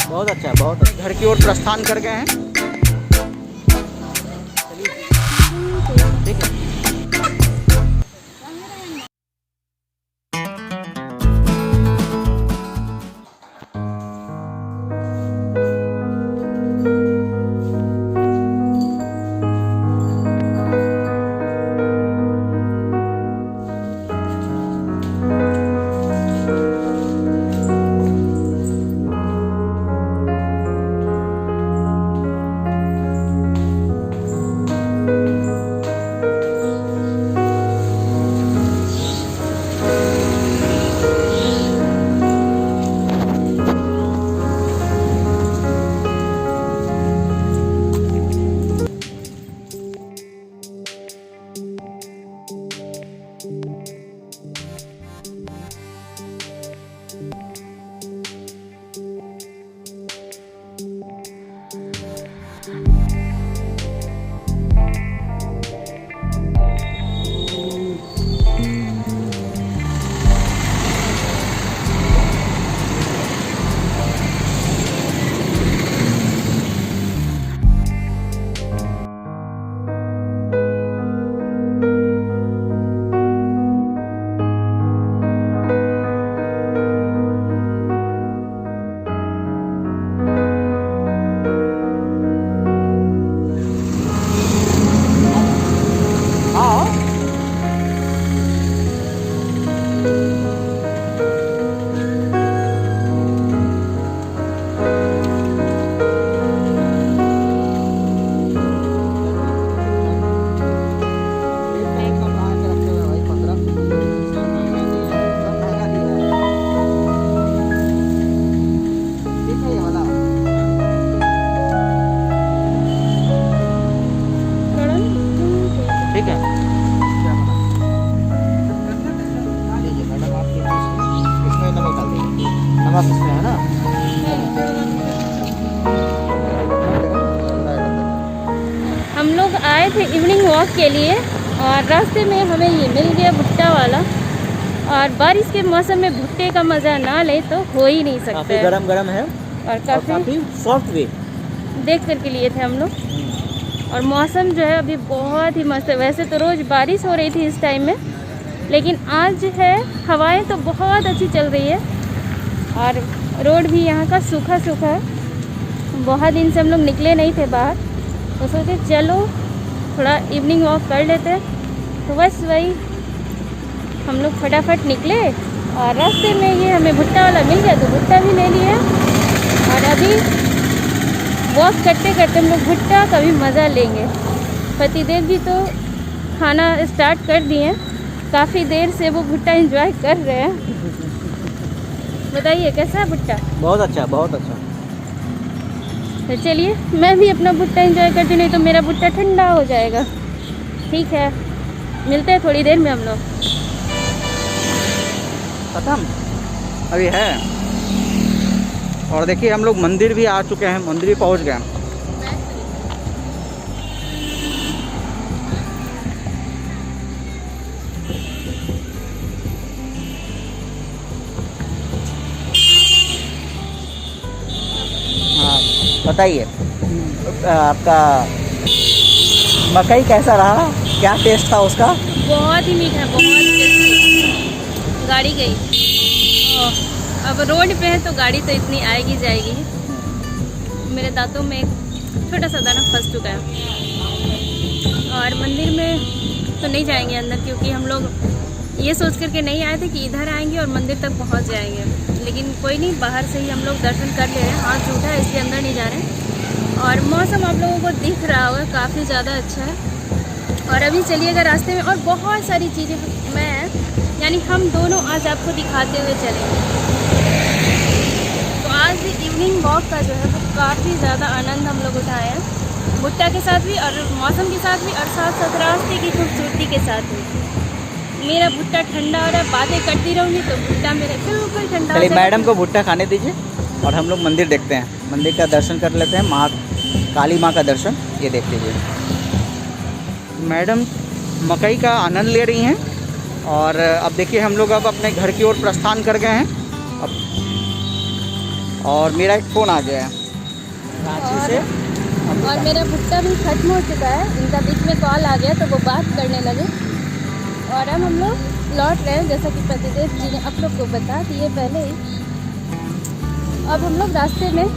बहुत अच्छा, बहुत अच्छा। घर की ओर प्रस्थान कर गए हैं। ठीक है। ठीक है। लीजिए मैडम, आप इसमें नमक डाल दीजिए। नमक इसमें है ना। हम लोग आए थे इवनिंग वॉक के लिए और रास्ते में हमें ये मिल गया भुट्टा वाला। और बारिश के मौसम में भुट्टे का मज़ा ना ले तो हो ही नहीं सकता काफ़ी है। गरम गरम है और और काफ़ी सॉफ्ट भी। देख करके लिए थे हम लोग। और मौसम जो है अभी बहुत ही मस्त है। वैसे तो रोज़ बारिश हो रही थी इस टाइम में, लेकिन आज जो है हवाएं तो बहुत अच्छी चल रही है। और रोड भी यहाँ का सूखा सूखा है। बहुत दिन से हम लोग निकले नहीं थे बाहर, तो सोचे चलो थोड़ा इवनिंग वॉक कर लेते हैं। तो बस वही हम लोग फटाफट निकले और रास्ते में ये हमें भुट्टा वाला मिल गया तो भुट्टा भी ले लिया। और अभी वॉक करते करते हम लोग भुट्टा का भी मज़ा लेंगे। पतिदेव जी तो खाना स्टार्ट कर दिए हैं, काफ़ी देर से वो भुट्टा एंजॉय कर रहे हैं। बताइए कैसा है भुट्टा? बहुत अच्छा, बहुत अच्छा। तो चलिए मैं भी अपना भुट्टा एंजॉय करती, नहीं तो मेरा भुट्टा ठंडा हो जाएगा। ठीक है, मिलते हैं थोड़ी देर में हम लोग। खत्म अभी है। और देखिए हम लोग मंदिर भी आ चुके हैं, मंदिर भी पहुंच गए। हाँ बताइए, आपका मकई कैसा रहा? क्या टेस्ट था उसका? बहुत ही मीठा, बहुत टेस्टी। गाड़ी गई। अब रोड पे है तो गाड़ी तो इतनी आएगी जाएगी। मेरे दांतों में एक छोटा सा दाना फंस चुका है। और मंदिर में तो नहीं जाएंगे अंदर, क्योंकि हम लोग ये सोच करके नहीं आए थे कि इधर आएंगे और मंदिर तक पहुंच जाएंगे। लेकिन कोई नहीं, बाहर से ही हम लोग दर्शन कर ले रहे हैं। हाथ झूठा है इसलिए अंदर नहीं जा रहे हैं। और मौसम आप लोगों को दिख रहा होगा काफ़ी ज़्यादा अच्छा है। और अभी चलिएगा रास्ते में और बहुत सारी चीज़ें यानी हम दोनों आज आपको दिखाते हुए चलेंगे। तो आज इवनिंग वॉक का जो है वो काफ़ी ज़्यादा आनंद हम लोग उठाए हैं, भुट्टा के साथ भी और मौसम के साथ भी और साथ साथ रास्ते की खूबसूरती के साथ भी। मेरा भुट्टा ठंडा हो रहा है, बातें करती रहूँगी तो भुट्टा मेरा बिल्कुल ठंडा हो चलिए जाएगा। मैडम को भुट्टा खाने दीजिए और हम लोग मंदिर देखते हैं। मंदिर का दर्शन कर लेते हैं, माँ काली माँ का दर्शन। ये देख लीजिए, मैडम मकई का आनंद ले रही हैं। और अब देखिए हम लोग अब अपने घर की ओर प्रस्थान कर गए हैं। और मेरा एक फ़ोन आ गया है रांची से। और मेरा भुट्टा भी खत्म हो चुका है, इनका बीच में कॉल आ गया तो वो बात करने लगे। और अब हम लोग लौट रहे हैं, जैसा कि पतिदेव जी ने आप लोग को बता दिए पहले ही। अब हम लोग रास्ते में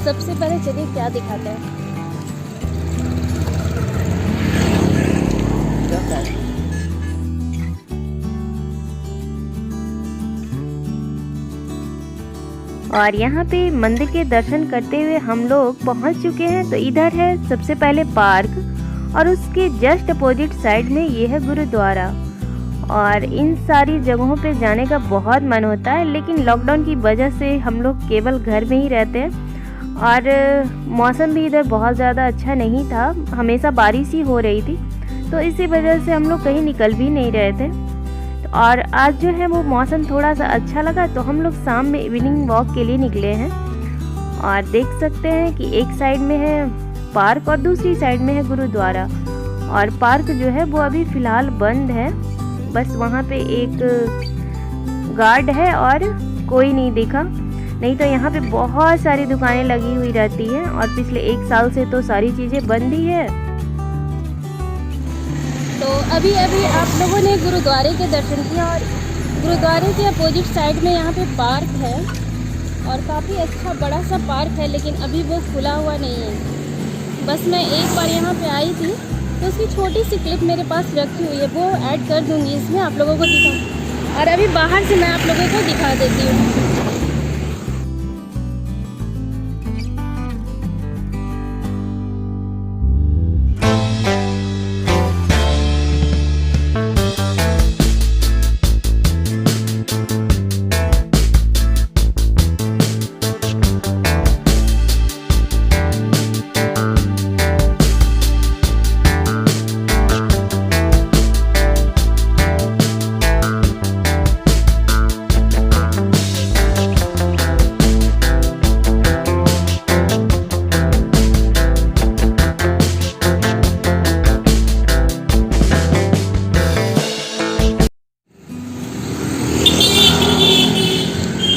सबसे पहले चलिए क्या दिखाते हैं। और यहाँ पे मंदिर के दर्शन करते हुए हम लोग पहुँच चुके हैं। तो इधर है सबसे पहले पार्क और उसके जस्ट अपोजिट साइड में ये है गुरुद्वारा। और इन सारी जगहों पे जाने का बहुत मन होता है, लेकिन लॉकडाउन की वजह से हम लोग केवल घर में ही रहते हैं। और मौसम भी इधर बहुत ज़्यादा अच्छा नहीं था, हमेशा बारिश ही हो रही थी, तो इसी वजह से हम लोग कहीं निकल भी नहीं रहे थे। और आज जो है वो मौसम थोड़ा सा अच्छा लगा, तो हम लोग शाम में इवनिंग वॉक के लिए निकले हैं। और देख सकते हैं कि एक साइड में है पार्क और दूसरी साइड में है गुरुद्वारा। और पार्क जो है वो अभी फ़िलहाल बंद है, बस वहाँ पे एक गार्ड है और कोई नहीं दिखा, नहीं तो यहाँ पे बहुत सारी दुकानें लगी हुई रहती हैं। और पिछले 1 साल से तो सारी चीज़ें बंद ही है। तो अभी आप लोगों ने गुरुद्वारे के दर्शन किया और गुरुद्वारे के अपोजिट साइड में यहाँ पे पार्क है और काफ़ी अच्छा बड़ा सा पार्क है, लेकिन अभी वो खुला हुआ नहीं है। बस मैं एक बार यहाँ पे आई थी तो उसकी छोटी सी क्लिप मेरे पास रखी हुई है, वो ऐड कर दूँगी इसमें, आप लोगों को दिखा। और अभी बाहर से मैं आप लोगों को दिखा देती हूँ।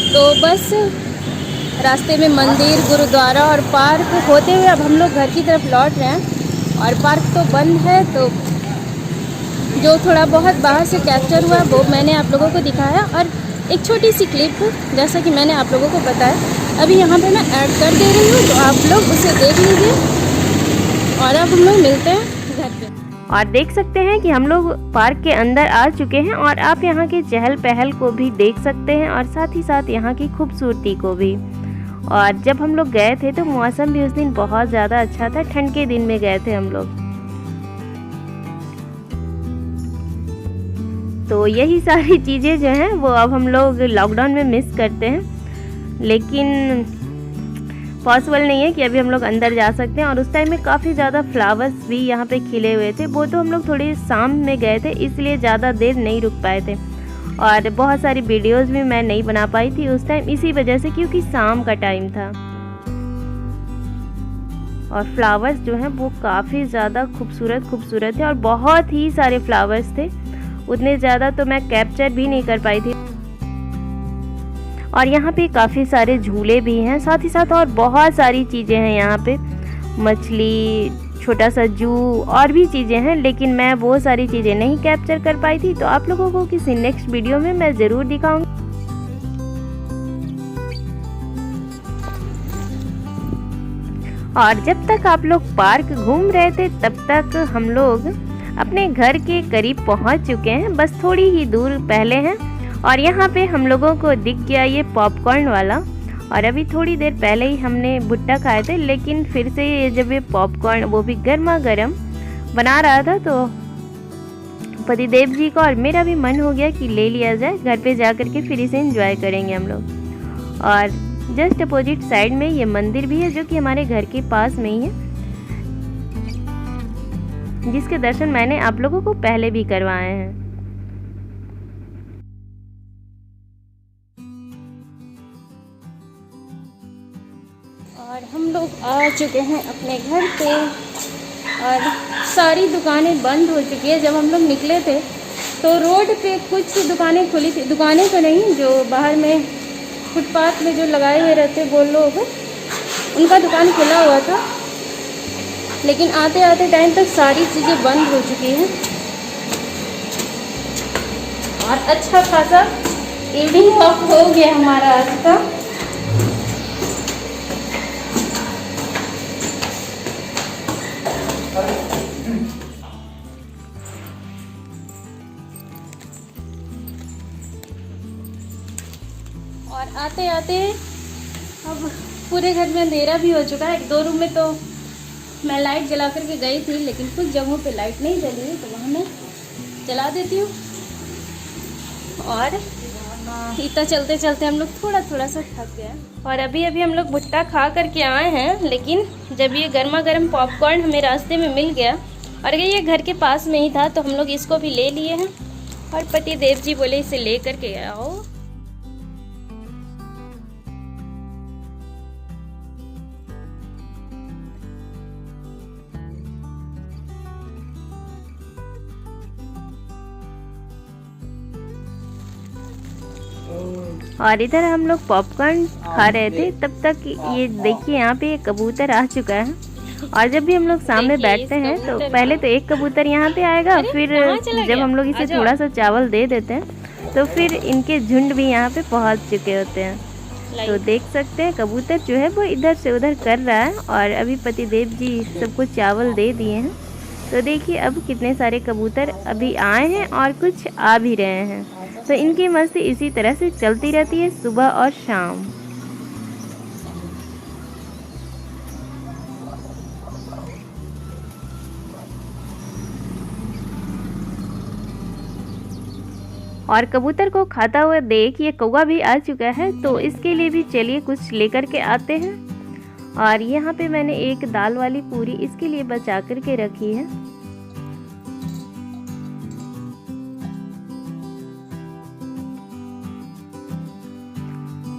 तो बस रास्ते में मंदिर, गुरुद्वारा और पार्क होते हुए अब हम लोग घर की तरफ लौट रहे हैं। और पार्क तो बंद है, तो जो थोड़ा बहुत बाहर से कैप्चर हुआ वो मैंने आप लोगों को दिखाया। और एक छोटी सी क्लिप जैसा कि मैंने आप लोगों को बताया अभी यहाँ पे मैं ऐड कर दे रही हूँ, तो आप लोग उसे देख लीजिए। और अब हम लोग मिलते हैं घर पे। और देख सकते हैं कि हम लोग पार्क के अंदर आ चुके हैं और आप यहाँ के चहल पहल को भी देख सकते हैं और साथ ही साथ यहाँ की खूबसूरती को भी। और जब हम लोग गए थे तो मौसम भी उस दिन बहुत ज़्यादा अच्छा था, ठंड के दिन में गए थे हम लोग। तो यही सारी चीज़ें जो हैं वो अब हम लोग लॉकडाउन में मिस करते हैं, लेकिन पॉसिबल नहीं है कि अभी हम लोग अंदर जा सकते हैं। और उस टाइम में काफ़ी ज़्यादा फ्लावर्स भी यहाँ पे खिले हुए थे, वो तो हम लोग थोड़ी शाम में गए थे इसलिए ज़्यादा देर नहीं रुक पाए थे। और बहुत सारी वीडियोस भी मैं नहीं बना पाई थी उस टाइम इसी वजह से, क्योंकि शाम का टाइम था। और फ्लावर्स जो हैं वो काफ़ी ज़्यादा खूबसूरत थे और बहुत ही सारे फ्लावर्स थे, उतने ज़्यादा तो मैं कैप्चर भी नहीं कर पाई थी। और यहाँ पे काफ़ी सारे झूले भी हैं, साथ ही साथ और बहुत सारी चीज़ें हैं यहाँ पे, मछली, छोटा सा जू और भी चीज़ें हैं, लेकिन मैं वो सारी चीज़ें नहीं कैप्चर कर पाई थी। तो आप लोगों को किसी नेक्स्ट वीडियो में मैं ज़रूर दिखाऊंगी। और जब तक आप लोग पार्क घूम रहे थे तब तक हम लोग अपने घर के करीब पहुँच चुके हैं, बस थोड़ी ही दूर पहले हैं। और यहाँ पे हम लोगों को दिख गया ये पॉपकॉर्न वाला, और अभी थोड़ी देर पहले ही हमने भुट्टा खाए थे, लेकिन फिर से ये जब ये पॉपकॉर्न वो भी गर्मा गर्म बना रहा था तो पतिदेव जी का और मेरा भी मन हो गया कि ले लिया जाए, घर पे जा कर के फिर इसे एंजॉय करेंगे हम लोग। और जस्ट अपोजिट साइड में ये मंदिर भी है जो कि हमारे घर के पास में ही है, जिसके दर्शन मैंने आप लोगों को पहले भी करवाए हैं। और हम लोग आ चुके हैं अपने घर पे और सारी दुकानें बंद हो चुकी है। जब हम लोग निकले थे तो रोड पे कुछ दुकानें खुली थी, दुकानें तो नहीं, जो बाहर में फुटपाथ में जो लगाए हुए रहते वो लोग, उनका दुकान खुला हुआ था, लेकिन आते आते टाइम तक सारी चीज़ें बंद हो चुकी हैं। और अच्छा खासा इवनिंग वॉक हो गया हमारा आज का। और आते आते अब पूरे घर में अंधेरा भी हो चुका है। 1-2 रूम में तो मैं लाइट जला करके गई थी, लेकिन कुछ जगहों पे लाइट नहीं जली है, तो वहाँ मैं जला देती हूँ। और इतना चलते चलते हम लोग थोड़ा सा थक गए। और अभी हम लोग भुट्टा खा करके आए हैं, लेकिन जब ये गर्मा गर्म पॉपकॉर्न हमें रास्ते में मिल गया, और ये घर के पास में ही था, तो हम लोग इसको भी ले लिए हैं। और पति देव जी बोले इसे ले करके आओ। और इधर हम लोग पॉपकॉर्न खा रहे थे, तब तक ये देखिए यहाँ पे एक कबूतर आ चुका है। और जब भी हम लोग सामने बैठते हैं तो पहले तो एक कबूतर यहाँ पे आएगा, फिर जब हम लोग इसे थोड़ा सा चावल दे देते हैं तो फिर इनके झुंड भी यहाँ पे पहुँच चुके होते हैं। तो देख सकते हैं कबूतर जो है वो इधर से उधर कर रहा है, और अभी पति देव जी सबको चावल दे दिए हैं। तो देखिए अब कितने सारे कबूतर अभी आए हैं और कुछ आ भी रहे हैं। तो इनकी मस्ती इसी तरह से चलती रहती है सुबह और शाम। और कबूतर को खाता हुआ देख ये कौवा भी आ चुका है, तो इसके लिए भी चलिए कुछ लेकर के आते हैं। और यहाँ पे मैंने एक दाल वाली पूरी इसके लिए बचा कर के रखी है।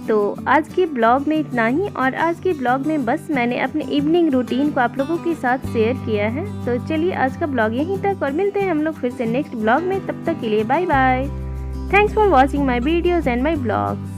तो आज के ब्लॉग में इतना ही। और आज के ब्लॉग में बस मैंने अपने इवनिंग रूटीन को आप लोगों के साथ शेयर किया है। तो चलिए आज का ब्लॉग यहीं तक, और मिलते हैं हम लोग फिर से नेक्स्ट ब्लॉग में। तब तक के लिए bye bye. Thanks for watching my videos and my blogs.